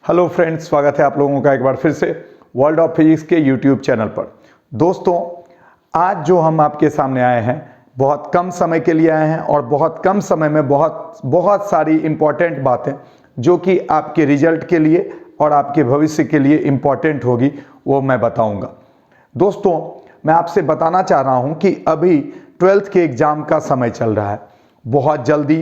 Hello friends, स्वागत है आप लोगों का एक बार फिर से वर्ल्ड ऑफ फिजिक्स के यूट्यूब चैनल पर। दोस्तों, आज जो हम आपके सामने आए हैं बहुत कम समय के लिए आए हैं और बहुत कम समय में बहुत सारी इम्पॉर्टेंट बातें जो कि आपके रिजल्ट के लिए और आपके भविष्य के लिए इम्पॉर्टेंट होगी वो मैं बताऊंगा। दोस्तों, मैं आपसे बताना चाह रहा हूं कि अभी 12th के एग्ज़ाम का समय चल रहा है। बहुत जल्दी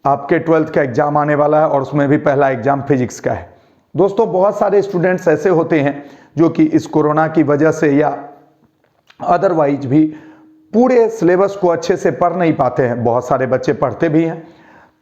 आपके 12th का एग्ज़ाम आने वाला है और उसमें भी पहला एग्ज़ाम फिजिक्स का है। दोस्तों, बहुत सारे स्टूडेंट्स ऐसे होते हैं जो कि इस कोरोना की वजह से या अदरवाइज भी पूरे सिलेबस को अच्छे से पढ़ नहीं पाते हैं। बहुत सारे बच्चे पढ़ते भी हैं,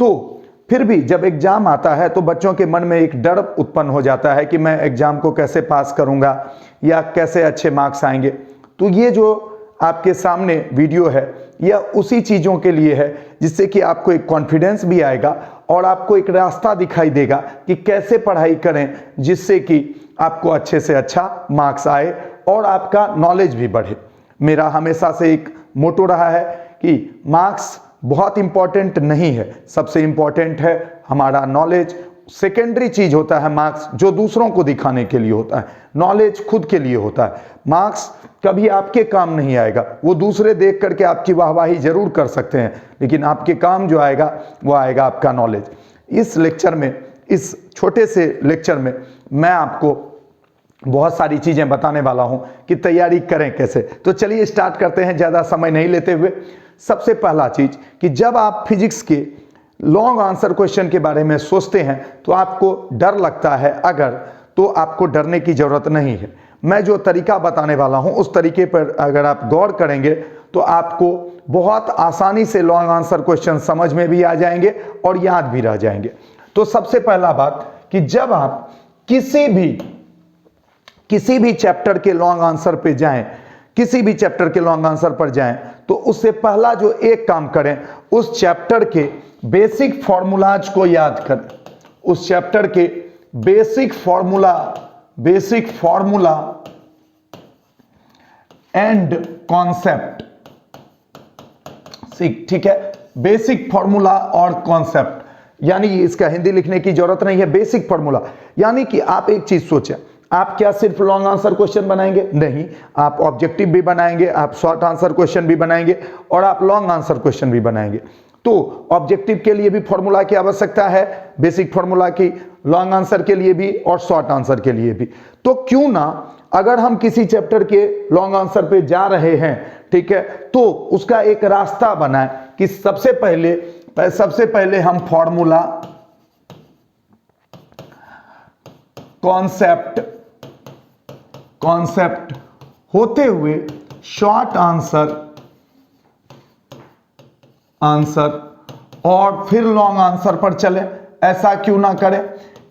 तो फिर भी जब एग्ज़ाम आता है तो बच्चों के मन में एक डर उत्पन्न हो जाता है कि मैं एग्ज़ाम को कैसे पास करूंगा या कैसे अच्छे मार्क्स आएंगे। तो ये जो आपके सामने वीडियो है यह उसी चीज़ों के लिए है जिससे कि आपको एक कॉन्फिडेंस भी आएगा और आपको एक रास्ता दिखाई देगा कि कैसे पढ़ाई करें जिससे कि आपको अच्छे से अच्छा मार्क्स आए और आपका नॉलेज भी बढ़े। मेरा हमेशा से एक मोटो रहा है कि मार्क्स बहुत इम्पॉर्टेंट नहीं है, सबसे इम्पॉर्टेंट है हमारा नॉलेज। सेकेंडरी चीज होता है मार्क्स, जो दूसरों को दिखाने के लिए होता है। नॉलेज खुद के लिए होता है। मार्क्स कभी आपके काम नहीं आएगा, वो दूसरे देख करके आपकी वाहवाही जरूर कर सकते हैं, लेकिन आपके काम जो आएगा वो आएगा आपका नॉलेज। इस लेक्चर में, इस छोटे से लेक्चर में मैं आपको बहुत सारी चीजें बताने वाला हूं कि तैयारी करें कैसे। तो चलिए स्टार्ट करते हैं ज्यादा समय नहीं लेते हुए। सबसे पहला चीज कि जब आप फिजिक्स के लॉन्ग आंसर क्वेश्चन के बारे में सोचते हैं तो आपको डर लगता है, अगर तो आपको डरने की जरूरत नहीं है। मैं जो तरीका बताने वाला हूं उस तरीके पर अगर आप गौर करेंगे तो आपको बहुत आसानी से लॉन्ग आंसर क्वेश्चन समझ में भी आ जाएंगे और याद भी रह जाएंगे। तो सबसे पहला बात कि जब आप किसी भी चैप्टर के लॉन्ग आंसर पे जाएं, किसी भी चैप्टर के लॉन्ग आंसर पर जाएं, तो उससे पहला जो एक काम करें, उस चैप्टर के बेसिक फॉर्मूलाज को याद करें। उस चैप्टर के बेसिक फॉर्मूला एंड कॉन्सेप्ट, ठीक है, बेसिक फॉर्मूला और कॉन्सेप्ट, यानी इसका हिंदी लिखने की जरूरत नहीं है। बेसिक फॉर्मूला यानी कि आप एक चीज सोचें, आप क्या सिर्फ लॉन्ग आंसर क्वेश्चन बनाएंगे? नहीं, आप ऑब्जेक्टिव भी बनाएंगे, आप शॉर्ट आंसर क्वेश्चन भी बनाएंगे और आप लॉन्ग आंसर क्वेश्चन भी बनाएंगे। तो ऑब्जेक्टिव के लिए भी फॉर्मूला की आवश्यकता है, बेसिक फॉर्मूला की, लॉन्ग आंसर के लिए भी और शॉर्ट आंसर के लिए भी। तो क्यों ना अगर हम किसी चैप्टर के लॉन्ग आंसर पे जा रहे हैं, ठीक है, तो उसका एक रास्ता बनाए कि सबसे पहले हम फॉर्मूला, कॉन्सेप्ट होते हुए शॉर्ट आंसर और फिर लॉन्ग आंसर पर चले। ऐसा क्यों ना करें?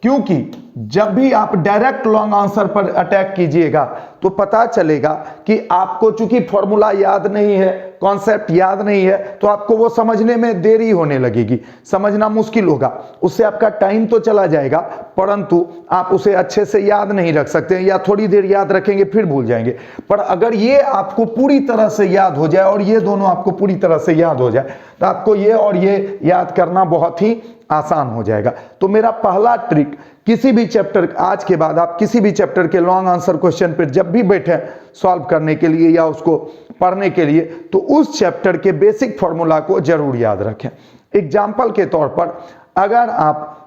क्योंकि जब भी आप डायरेक्ट लॉन्ग आंसर पर अटैक कीजिएगा तो पता चलेगा कि आपको चूंकि फॉर्मूला याद नहीं है, कॉन्सेप्ट याद नहीं है, तो आपको वो समझने में देरी होने लगेगी, समझना मुश्किल होगा। उससे आपका टाइम तो चला जाएगा, परंतु आप उसे अच्छे से याद नहीं रख सकते, या थोड़ी देर याद रखेंगे फिर भूल जाएंगे। पर अगर ये आपको पूरी तरह से याद हो जाए और ये दोनों आपको पूरी तरह से याद हो जाए तो आपको ये और ये याद करना बहुत ही आसान हो जाएगा। तो मेरा पहला ट्रिक, किसी भी चैप्टर, आज के बाद आप किसी भी चैप्टर के लॉन्ग आंसर क्वेश्चन पर जब भी बैठे सॉल्व करने के लिए या उसको पढ़ने के लिए, तो उस चैप्टर के बेसिक फॉर्मूला को जरूर याद रखें। एग्जाम्पल के तौर पर, अगर आप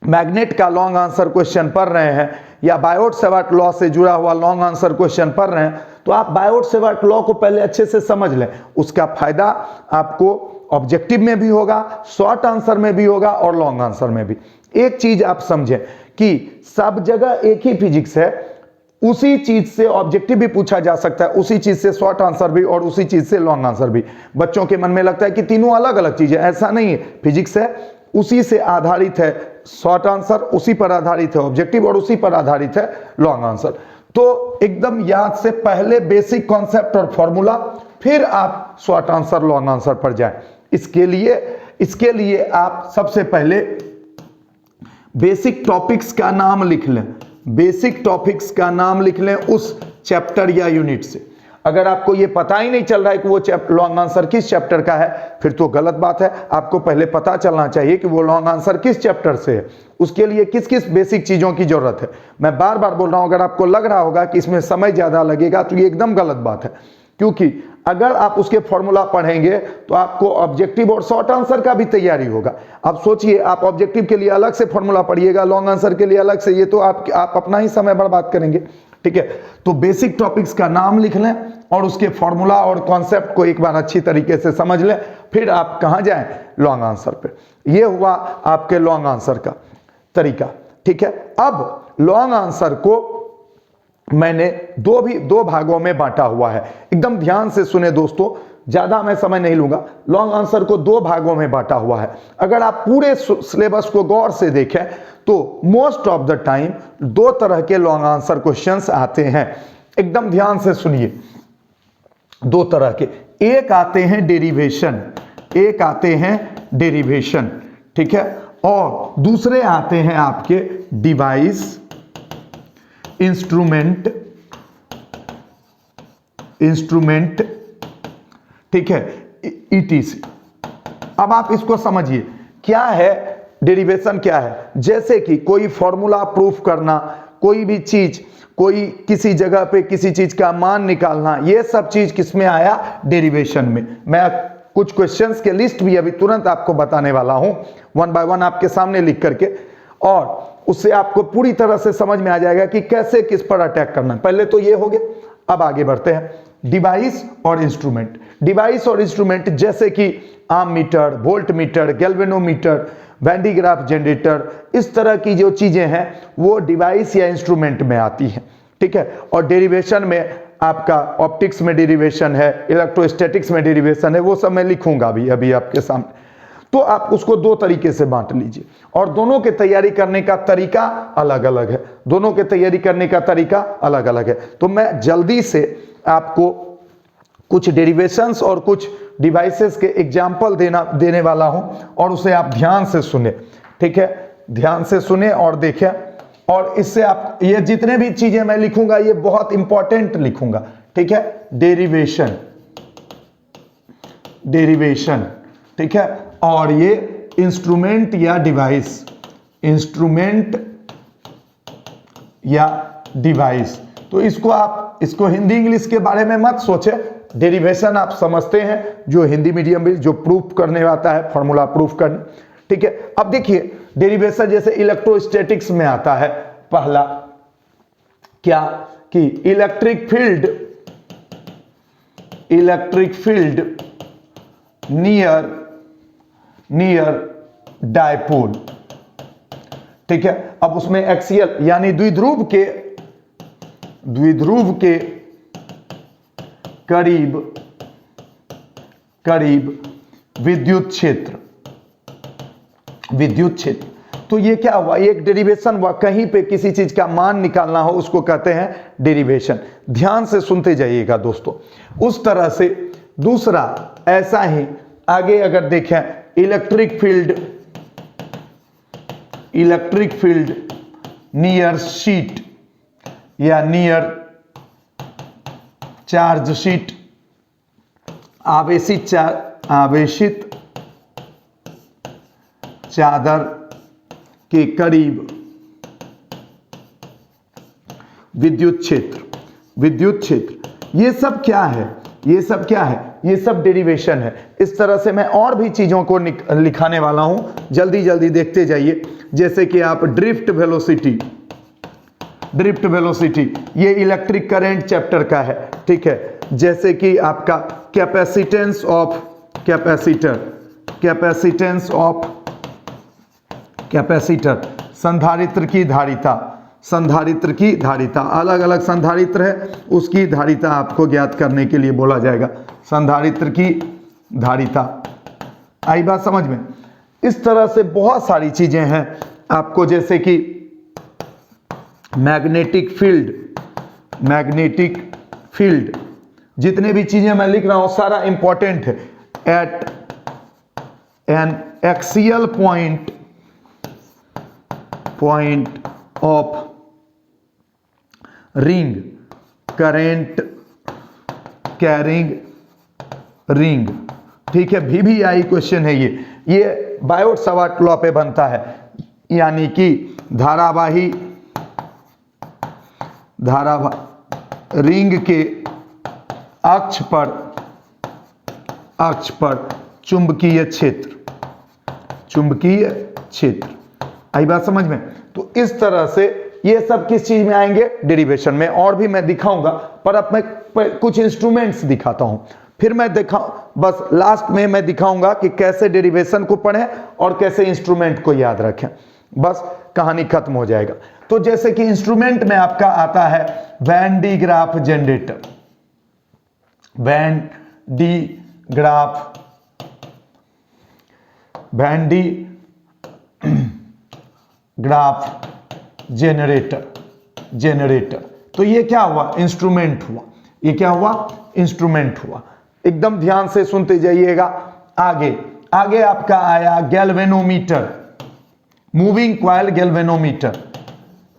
मैग्नेट का लॉन्ग आंसर क्वेश्चन पढ़ रहे हैं या बायोट-सेवर्ट लॉ से जुड़ा हुआ लॉन्ग आंसर क्वेश्चन पढ़ रहे हैं, तो आप बायोट-सेवर्ट लॉ को पहले अच्छे से समझ लें। उसका फायदा आपको ऑब्जेक्टिव में भी होगा, शॉर्ट आंसर में भी होगा और लॉन्ग आंसर में भी। एक चीज आप समझें कि सब जगह एक ही फिजिक्स है, उसी चीज से ऑब्जेक्टिव भी पूछा जा सकता है, उसी चीज से शॉर्ट आंसर भी और उसी चीज से लॉन्ग आंसर भी। बच्चों के मन में लगता है कि तीनों अलग अलग चीजें, ऐसा नहीं है। फिजिक्स है, उसी से आधारित है शॉर्ट आंसर, उसी पर आधारित है ऑब्जेक्टिव और उसी पर आधारित है लॉन्ग आंसर। तो एकदम याद से पहले बेसिक कॉन्सेप्ट और फॉर्मूला, फिर आप शॉर्ट आंसर लॉन्ग आंसर पर जाएं। इसके लिए आप सबसे पहले बेसिक टॉपिक्स का नाम लिख लें, बेसिक टॉपिक्स का नाम लिख लें उस चैप्टर या यूनिट से। अगर आपको ये पता ही नहीं चल रहा है कि वो लॉन्ग आंसर किस चैप्टर का है, फिर तो गलत बात है। आपको पहले पता चलना चाहिए कि वो लॉन्ग आंसर किस चैप्टर से है, उसके लिए किस किस बेसिक चीजों की जरूरत है। मैं बार बार बोल रहा हूं, अगर आपको लग रहा होगा कि इसमें समय ज्यादा लगेगा तो ये एकदम गलत बात है, क्योंकि अगर आप उसके फॉर्मूला पढ़ेंगे तो आपको ऑब्जेक्टिव और शॉर्ट आंसर का भी तैयारी होगा। आप सोचिए, आप ऑब्जेक्टिव के लिए अलग से फॉर्मूला पढ़िएगा, लॉन्ग आंसर के लिए अलग से, ये तो आप अपना ही समय बर्बाद करेंगे। ठीक है, तो बेसिक टॉपिक्स का नाम लिख लें और उसके फॉर्मूला और कॉन्सेप्ट को एक बार अच्छी तरीके से समझ लें, फिर आप कहां जाएं, लॉन्ग आंसर पे। ये हुआ आपके लॉन्ग आंसर का तरीका। ठीक है, अब लॉन्ग आंसर को मैंने दो भागों में बांटा हुआ है। एकदम ध्यान से सुने दोस्तों, ज्यादा मैं समय नहीं लूंगा। लॉन्ग आंसर को दो भागों में बांटा हुआ है। अगर आप पूरे सिलेबस को गौर से देखें तो मोस्ट ऑफ द टाइम दो तरह के लॉन्ग आंसर क्वेश्चंस आते हैं। एकदम ध्यान से सुनिए, दो तरह के, एक आते हैं डेरिवेशन, एक आते हैं डेरिवेशन, ठीक है, और दूसरे आते हैं आपके डिवाइस, इंस्ट्रूमेंट, ठीक है, ईटीसी। अब आप इसको समझिए, क्या है डेरिवेशन, क्या है? जैसे कि कोई फॉर्मूला प्रूफ करना, कोई भी चीज, कोई किसी जगह पे किसी चीज का मान निकालना, ये सब चीज किसमें आया? डेरिवेशन में। मैं कुछ क्वेश्चंस के लिस्ट भी अभी तुरंत आपको बताने वाला हूं, वन बाय वन आपके सामने लिख करके, और उससे आपको पूरी तरह से समझ में आ जाएगा कि कैसे किस पर अटैक करना है। पहले तो ये हो गया, अब आगे बढ़ते हैं, डिवाइस और इंस्ट्रूमेंट। डिवाइस और इंस्ट्रूमेंट जैसे कि ammeter, voltmeter, galvanometer, Van de Graaff generator, इस तरह की जो चीजें हैं वो डिवाइस या इंस्ट्रूमेंट में आती हैं। ठीक है, और डेरिवेशन में आपका ऑप्टिक्स में डेरिवेशन है, इलेक्ट्रोस्टैटिक्स में डेरिवेशन है, वो सब मैं लिखूंगा अभी आपके सामने। तो आप उसको दो तरीके से बांट लीजिए, और दोनों के तैयारी करने का तरीका अलग अलग है, दोनों के तैयारी करने का तरीका अलग अलग है। तो मैं जल्दी से आपको कुछ डेरिवेशंस और कुछ डिवाइसेस के एग्जाम्पल देने वाला हूं, और उसे आप ध्यान से सुने। ठीक है, ध्यान से सुने और देखें, और इससे आप ये जितने भी चीजें मैं लिखूंगा ये बहुत इंपॉर्टेंट लिखूंगा। ठीक है, डेरिवेशन, ठीक है, और ये इंस्ट्रूमेंट या डिवाइस, इंस्ट्रूमेंट या डिवाइस। तो इसको हिंदी इंग्लिश के बारे में मत सोचे, डेरिवेशन आप समझते हैं, जो हिंदी मीडियम में जो प्रूफ करने आता है, फॉर्मूला प्रूफ करने। ठीक है, अब देखिए डेरिवेशन जैसे इलेक्ट्रोस्टैटिक्स में आता है, पहला क्या कि इलेक्ट्रिक फील्ड नियर डायपोल। ठीक है, अब उसमें एक्सियल यानी द्विध्रुव के करीब विद्युत क्षेत्र। तो ये क्या हुआ? एक डेरिवेशन हुआ, कहीं पे किसी चीज का मान निकालना हो उसको कहते हैं डेरिवेशन। ध्यान से सुनते जाइएगा दोस्तों। उस तरह से दूसरा ऐसा ही आगे अगर देखें, इलेक्ट्रिक फील्ड नियर शीट या नियर चार्ज शीट, आवेशित चादर के करीब विद्युत क्षेत्र। ये सब क्या है? ये सब डेरिवेशन है। इस तरह से मैं और भी चीजों को लिखाने वाला हूं, जल्दी देखते जाइए। जैसे कि आप ड्रिफ्ट वेलोसिटी, ये इलेक्ट्रिक करंट चैप्टर का है। ठीक है, जैसे कि आपका कैपेसिटेंस ऑफ कैपेसिटर, संधारित्र की धारिता, अलग अलग संधारित्र है, उसकी धारिता आपको ज्ञात करने के लिए बोला जाएगा, संधारित्र की धारिता। आई बात समझ में? इस तरह से बहुत सारी चीजें हैं आपको, जैसे कि मैग्नेटिक फील्ड, जितने भी चीजें मैं लिख रहा हूं सारा इंपॉर्टेंट है। At an axial point of ring, current carrying ring, ठीक है, VVI क्वेश्चन है ये बायोट-सावर्ट लॉ पे बनता है, यानी कि धारावाही रिंग के अक्ष पर चुंबकीय क्षेत्र, आई बात समझ में। तो इस तरह से ये सब किस चीज में आएंगे, डेरिवेशन में। और भी मैं दिखाऊंगा, पर अब मैं कुछ इंस्ट्रूमेंट्स दिखाता हूं, फिर मैं बस लास्ट में मैं दिखाऊंगा कि कैसे डेरिवेशन को पढ़ें और कैसे इंस्ट्रूमेंट को याद रखें, बस कहानी खत्म हो जाएगा। तो जैसे कि इंस्ट्रूमेंट में आपका आता है Van de Graaff generator, generator. तो ये क्या हुआ, इंस्ट्रूमेंट हुआ। ये क्या हुआ, इंस्ट्रूमेंट हुआ। एकदम ध्यान से सुनते जाइएगा। आगे आपका आया गैल्वेनोमीटर, मूविंग कॉइल गैल्वेनोमीटर।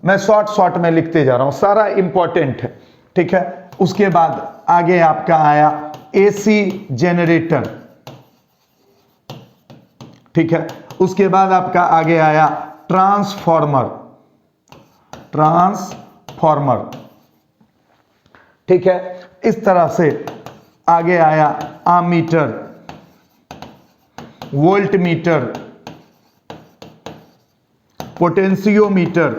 मैं शॉर्ट में लिखते जा रहा हूं, सारा इंपॉर्टेंट है, ठीक है। उसके बाद आगे आपका आया एसी जनरेटर, ठीक है। उसके बाद आपका आगे आया ट्रांसफॉर्मर, ठीक है। इस तरह से आगे आया आमीटर, वोल्टमीटर, पोटेंशियोमीटर,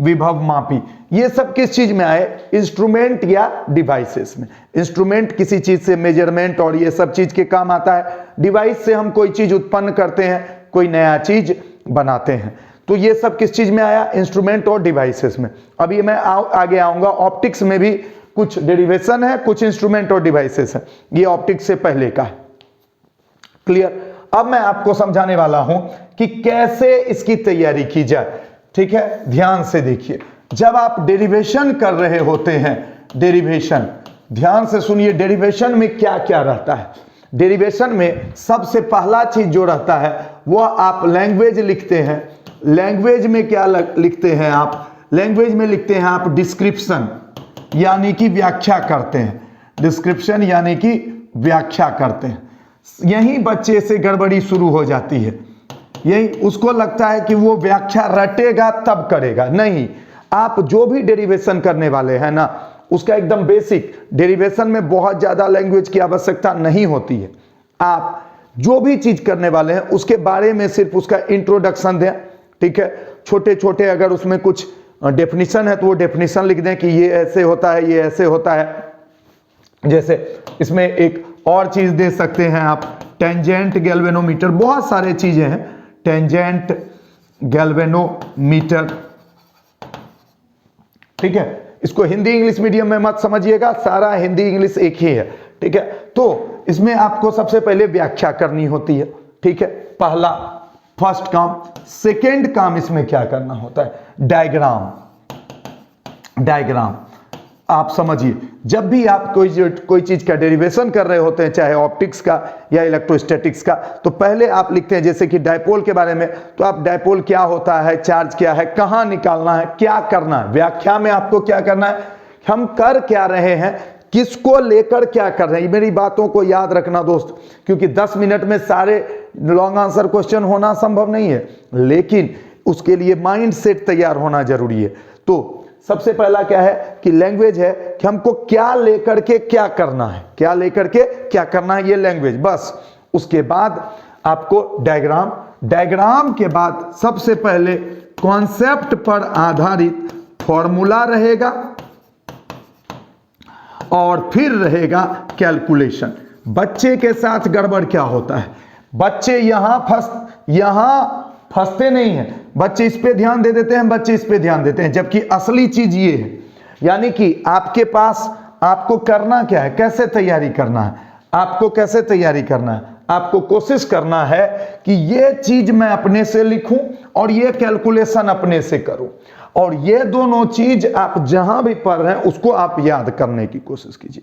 विभव मापी। ये सब किस चीज में आए, इंस्ट्रूमेंट या डिवाइसेस में। इंस्ट्रूमेंट किसी चीज से मेजरमेंट और ये सब चीज के काम आता है, डिवाइस से हम कोई चीज उत्पन्न करते हैं, कोई नया चीज बनाते हैं। तो ये सब किस चीज में आया, इंस्ट्रूमेंट और डिवाइसेस में। अभी मैं आगे आऊंगा, ऑप्टिक्स में भी कुछ डेरिवेशन है, कुछ इंस्ट्रूमेंट और डिवाइसेस है। ये ऑप्टिक्स से पहले का है, क्लियर। अब मैं आपको समझाने वाला हूं कि कैसे इसकी तैयारी की जाए, ठीक है। ध्यान से देखिए, जब आप डेरिवेशन कर रहे होते हैं, डेरिवेशन, ध्यान से सुनिए, डेरिवेशन में क्या क्या रहता है। डेरिवेशन में सबसे पहला चीज जो रहता है वो आप लैंग्वेज लिखते हैं। लैंग्वेज में क्या लिखते हैं आप, लैंग्वेज में लिखते हैं आप डिस्क्रिप्शन, यानी कि व्याख्या करते हैं। डिस्क्रिप्शन यानी कि व्याख्या करते हैं। यही बच्चे से गड़बड़ी शुरू हो जाती है, यही उसको लगता है कि वो व्याख्या रटेगा तब करेगा। नहीं, आप जो भी डेरिवेशन करने वाले हैं ना, उसका एकदम बेसिक, डेरिवेशन में बहुत ज्यादा लैंग्वेज की आवश्यकता नहीं होती है। आप जो भी चीज करने वाले हैं उसके बारे में सिर्फ उसका इंट्रोडक्शन दें, ठीक है। छोटे छोटे अगर उसमें कुछ डेफिनेशन है तो वो डेफिनेशन लिख दें कि ये ऐसे होता है, ये ऐसे होता है। जैसे इसमें एक और चीज दे सकते हैं आप, टेंजेंट गैल्वेनोमीटर, बहुत सारे चीजें हैं। टेंजेंट गैल्वेनोमीटर, ठीक है। इसको हिंदी इंग्लिश मीडियम में मत समझिएगा, सारा हिंदी इंग्लिश एक ही है, ठीक है। तो इसमें आपको सबसे पहले व्याख्या करनी होती है, ठीक है, पहला फर्स्ट काम। सेकेंड काम इसमें क्या करना होता है, डायग्राम। आप समझिए, जब भी आप कोई चीज का डेरिवेशन कर रहे होते हैं, चाहे ऑप्टिक्स का या इलेक्ट्रोस्टैटिक्स का, तो पहले आप लिखते हैं, जैसे कि डायपोल के बारे में, तो आप डायपोल क्या होता है, चार्ज क्या है, कहां निकालना है, क्या करना है। व्याख्या में आपको क्या करना है, हम कर क्या रहे हैं, किसको लेकर क्या कर रहे हैं। मेरी बातों को याद रखना दोस्त, क्योंकि 10 मिनट में सारे लॉन्ग आंसर क्वेश्चन होना संभव नहीं है, लेकिन उसके लिए माइंड सेट तैयार होना जरूरी है। तो सबसे पहला क्या है कि लैंग्वेज है कि हमको क्या लेकर के क्या करना है, क्या लेकर के क्या करना है, ये लैंग्वेज बस। उसके बाद आपको डायग्राम के बाद सबसे पहले कॉन्सेप्ट पर आधारित फॉर्मूला रहेगा और फिर रहेगा कैलकुलेशन। बच्चे के साथ गड़बड़ क्या होता है, बच्चे यहां फंसते नहीं हैं, बच्चे इस पे ध्यान दे देते हैं, बच्चे इस पे ध्यान देते हैं, जबकि असली चीज ये है, यानी कि आपके पास आपको करना क्या है, कैसे तैयारी करना है, आपको कैसे तैयारी करना है, आपको कोशिश करना है कि ये चीज मैं अपने से लिखूं और ये कैलकुलेशन अपने से करूं, और ये दोनों चीज आप जहां भी पढ़ रहे हैं उसको आप याद करने की कोशिश कीजिए।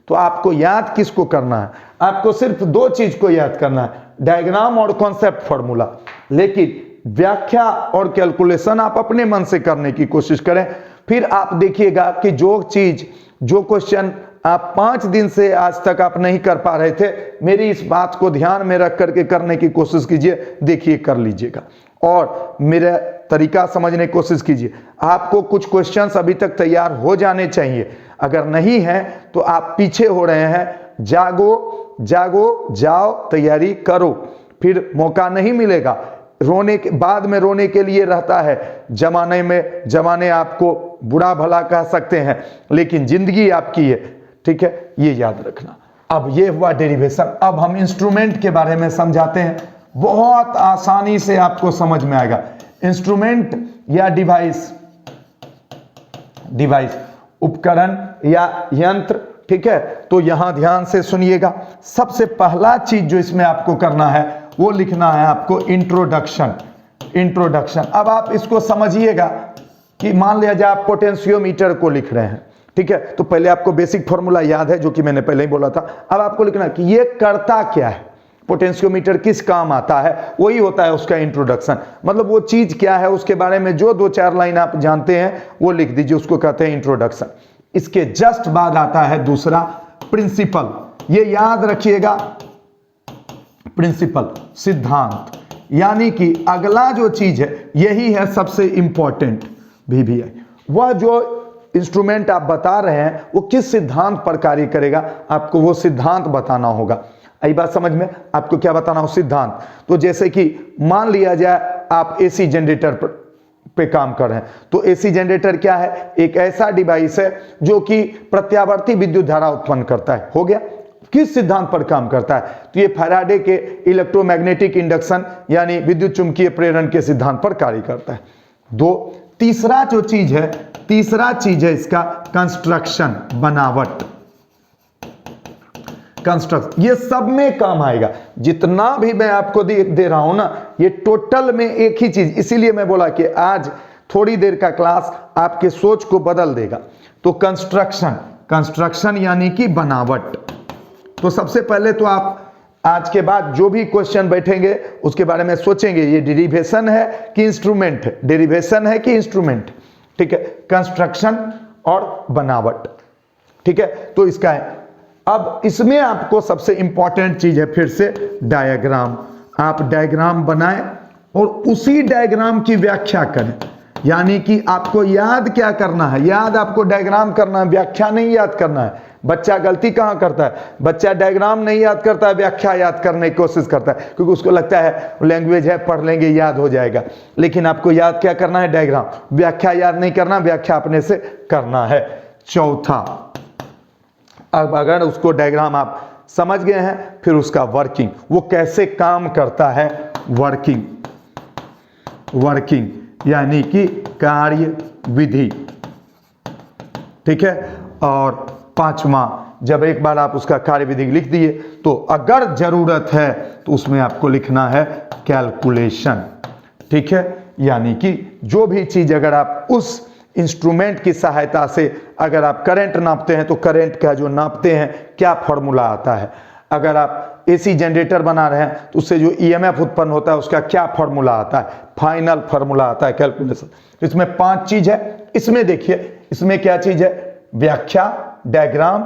तो आपको याद किसको करना है, आपको सिर्फ 2 चीज को याद करना है, डायग्राम और कॉन्सेप्ट फॉर्मूला। लेकिन व्याख्या और कैलकुलेशन आप अपने मन से करने की कोशिश करें। फिर आप देखिएगा कि जो क्वेश्चन आप 5 दिन से आज तक आप नहीं कर पा रहे थे, मेरी इस बात को ध्यान में रख करके करने की कोशिश कीजिए, देखिए कर लीजिएगा और मेरा तरीका समझने की कोशिश कीजिए। आपको कुछ क्वेश्चंस अभी तक तैयार हो जाने चाहिए, अगर नहीं है तो आप पीछे हो रहे हैं। जागो जागो, जाओ तैयारी करो, फिर मौका नहीं मिलेगा। रोने के बाद में रोने के लिए रहता है, जमाने आपको बुरा भला कह सकते हैं, लेकिन जिंदगी आपकी है, ठीक है, ये याद रखना। अब ये हुआ डेरिवेशन। अब हम इंस्ट्रूमेंट के बारे में समझाते हैं, बहुत आसानी से आपको समझ में आएगा। इंस्ट्रूमेंट या डिवाइस उपकरण या यंत्र, ठीक है। तो यहां ध्यान से सुनिएगा। सबसे पहला चीज जो इसमें आपको करना है वो लिखना है आपको इंट्रोडक्शन। अब आप इसको समझिएगा कि मान लिया जाए आप पोटेंशियोमीटर को लिख रहे हैं, ठीक है, तो पहले आपको बेसिक फॉर्मूला याद है जो कि मैंने पहले ही बोला था। अब आपको लिखना है कि ये करता क्या है, पोटेंशियोमीटर किस काम आता है, वही होता है उसका इंट्रोडक्शन। मतलब वो चीज क्या है उसके बारे में जो 2-4 लाइन आप जानते हैं वो लिख दीजिए, उसको कहते हैं इंट्रोडक्शन। इसके जस्ट बाद आता है दूसरा प्रिंसिपल, ये याद रखिएगा, प्रिंसिपल सिद्धांत, यानी कि अगला जो चीज है यही है सबसे इंपॉर्टेंट VVI। वह जो इंस्ट्रूमेंट आप बता रहे हैं वो किस सिद्धांत पर कार्य करेगा, आपको वो सिद्धांत बताना होगा। आई बात समझ में? आपको क्या बताना हो, सिद्धांत। तो जैसे कि मान लिया जाए आप AC जनरेटर पे काम कर रहे हैं, तो AC जनरेटर क्या है, एक ऐसा डिवाइस है जो कि प्रत्यावर्ती विद्युत धारा उत्पन्न करता है। हो गया, किस सिद्धांत पर काम करता है, तो ये फैराडे के इलेक्ट्रोमैग्नेटिक इंडक्शन यानी विद्युत चुंबकीय प्रेरण के सिद्धांत पर कार्य करता है। तीसरा चीज है इसका कंस्ट्रक्शन, बनावट, कंस्ट्रक्ट, ये सब में काम आएगा। जितना भी मैं आपको दे रहा हूं ना, ये टोटल में एक ही चीज, इसीलिए मैं बोला कि आज थोड़ी देर का क्लास आपके सोच को बदल देगा। तो कंस्ट्रक्शन यानी कि बनावट। तो सबसे पहले तो आप आज के बाद जो भी क्वेश्चन बैठेंगे उसके बारे में सोचेंगे, ये डेरिवेशन है कि इंस्ट्रूमेंट है, डेरिवेशन है कि इंस्ट्रूमेंट, ठीक है, कंस्ट्रक्शन और बनावट, ठीक है। तो इसका है। अब इसमें आपको सबसे इंपॉर्टेंट चीज है फिर से डायग्राम। आप डायग्राम बनाएं और उसी डायग्राम की व्याख्या करें, यानी कि आपको याद क्या करना है, याद आपको डायग्राम करना है, व्याख्या नहीं याद करना है। बच्चा गलती कहां करता है, बच्चा डायग्राम नहीं याद करता है, व्याख्या याद करने की कोशिश करता है, क्योंकि उसको लगता है लैंग्वेज है, पढ़ लेंगे याद हो जाएगा। लेकिन आपको याद क्या करना है, डायग्राम। व्याख्या याद नहीं करना, व्याख्या अपने से करना है। चौथा, अब अगर उसको डायग्राम आप समझ गए हैं, फिर उसका वर्किंग, वो कैसे काम करता है, वर्किंग यानी कि कार्य विधि, ठीक है। और पांचवा, जब एक बार आप उसका कार्य विधि लिख दिए तो अगर जरूरत है तो उसमें आपको लिखना है कैलकुलेशन, ठीक है। यानी कि जो भी चीज अगर आप उस इंस्ट्रूमेंट की सहायता से अगर आप करंट नापते हैं तो करंट का जो नापते हैं क्या फॉर्मूला आता है, अगर आप AC जनरेटर बना रहे हैं तो उससे जो EMF उत्पन्न होता है उसका क्या फॉर्मूला आता है, फाइनल फॉर्मूला आता है, कैलकुलेशन। इसमें 5 चीज है। इसमें देखिए, इसमेम क्या चीज है, व्याख्या, डायग्राम,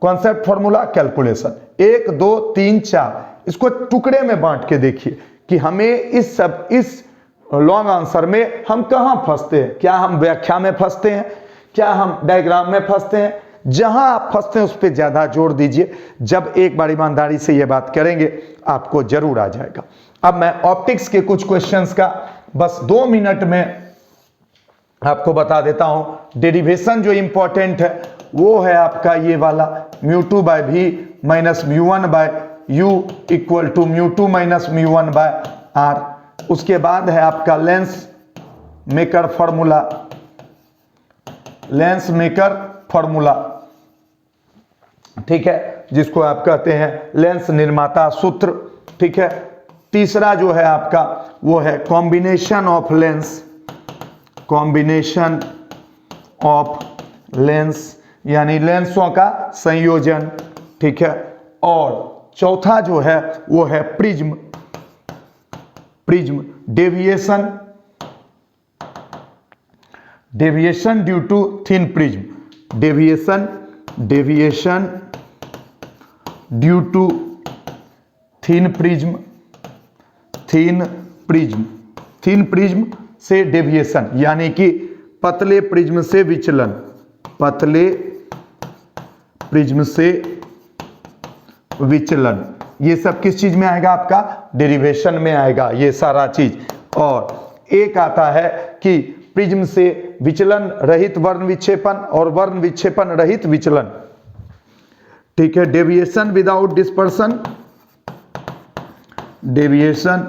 कॉन्सेप्ट, फॉर्मूला, कैलकुलेशन। 1 2 3 4, इसको टुकड़े में बांट के देखिए कि हमें इस लॉन्ग आंसर में हम कहां फंसते हैं। क्या हम व्याख्या में फंसते हैं, क्या हम डायग्राम में फंसते हैं। जहां आप फंसते हैं उस पर ज्यादा जोर दीजिए। जब एक बार ईमानदारी से यह बात करेंगे आपको जरूर आ जाएगा। अब मैं ऑप्टिक्स के कुछ क्वेश्चंस का बस 2 मिनट में आपको बता देता हूं। डेरिवेशन जो इंपॉर्टेंट है वो है आपका ये वाला, μ2/v - μ1/u = μ2 - μ1/r। उसके बाद है आपका लेंस मेकर फॉर्मूला, ठीक है, जिसको आप कहते हैं लेंस निर्माता सूत्र, ठीक है। तीसरा जो है आपका वो है कॉम्बिनेशन ऑफ लेंस यानी लेंसों का संयोजन, ठीक है। और चौथा जो है वो है prism, deviation due to thin prism, deviation due to thin prism, thin prism से डेविएशन यानी कि पतले प्रिज्म से विचलन, पतले प्रिज्म से विचलन, ये सब किस चीज में आएगा? आपका डेरिवेशन में आएगा ये सारा चीज। और एक आता है कि प्रिज्म से विचलन रहित वर्ण विक्षेपण और वर्ण विक्षेपण रहित विचलन, ठीक है। Deviation without dispersion, deviation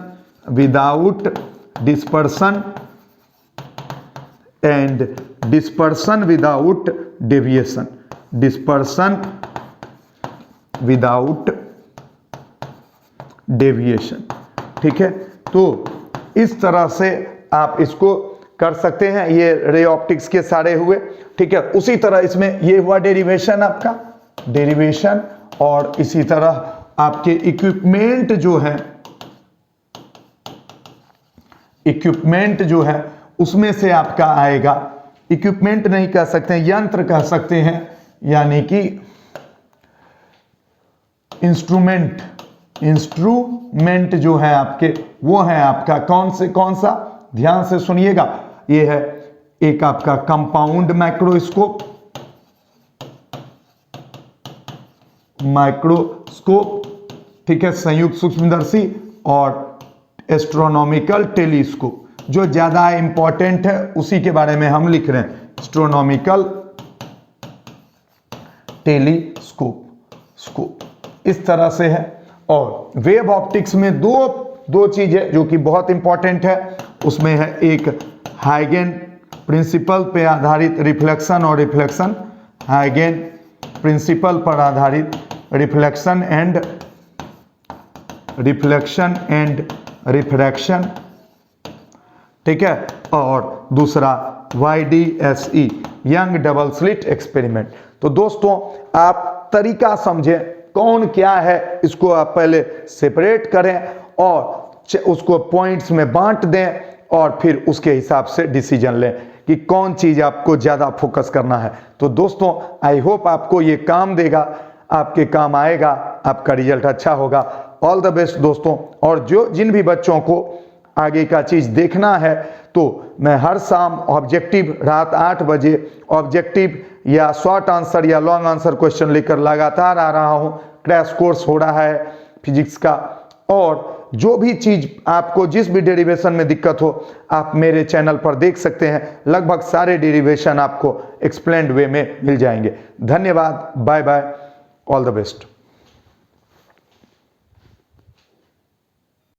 without dispersion and dispersion without deviation, dispersion without deviation, ठीक है। तो इस तरह से आप इसको कर सकते हैं, ये रे ऑप्टिक्स के सारे हुए, ठीक है। उसी तरह इसमें ये हुआ डेरिवेशन आपका, डेरिवेशन, और इसी तरह आपके इक्विपमेंट जो है, इक्विपमेंट जो है उसमें से आपका आएगा, इक्विपमेंट नहीं कह सकते हैं, यंत्र कह सकते हैं, यानी कि इंस्ट्रूमेंट, इंस्ट्रूमेंट जो है आपके वो है आपका कौन सा, ध्यान से सुनिएगा, ये है एक आपका कंपाउंड माइक्रोस्कोप, ठीक है, संयुक्त सूक्ष्मदर्शी, और एस्ट्रोनॉमिकल टेलीस्कोप। जो ज्यादा इंपॉर्टेंट है उसी के बारे में हम लिख रहे हैं, एस्ट्रोनॉमिकल टेलीस्कोप, इस तरह से है। और वेव ऑप्टिक्स में दो चीज है जो कि बहुत इंपॉर्टेंट है, उसमें है एक हाइगेन प्रिंसिपल पे आधारित रिफ्लेक्शन और रिफ्लेक्शन, हाइगेन प्रिंसिपल पर आधारित रिफ्लेक्शन एंड रिफ्रैक्शन, ठीक है। और दूसरा YDSE, young double slit experiment. तो दोस्तों आप तरीका समझें कौन क्या है, इसको आप पहले सेपरेट करें और उसको पॉइंट्स में बांट दें, और फिर उसके हिसाब से डिसीजन लें कि कौन चीज आपको ज्यादा फोकस करना है। तो दोस्तों आई होप आपको ये काम देगा, आपके काम आएगा, आपका रिजल्ट अच्छा होगा। ऑल द बेस्ट दोस्तों। और जिन भी बच्चों को आगे का चीज देखना है, तो मैं हर शाम ऑब्जेक्टिव रात 8 बजे ऑब्जेक्टिव या शॉर्ट आंसर या लॉन्ग आंसर क्वेश्चन लेकर लगातार आ रहा हूं। क्रैश कोर्स हो रहा है फिजिक्स का, और जो भी चीज आपको जिस भी डेरिवेशन में दिक्कत हो आप मेरे चैनल पर देख सकते हैं। लगभग सारे डेरिवेशन आपको एक्सप्लेन्ड वे में मिल जाएंगे। धन्यवाद, bye bye, all the best.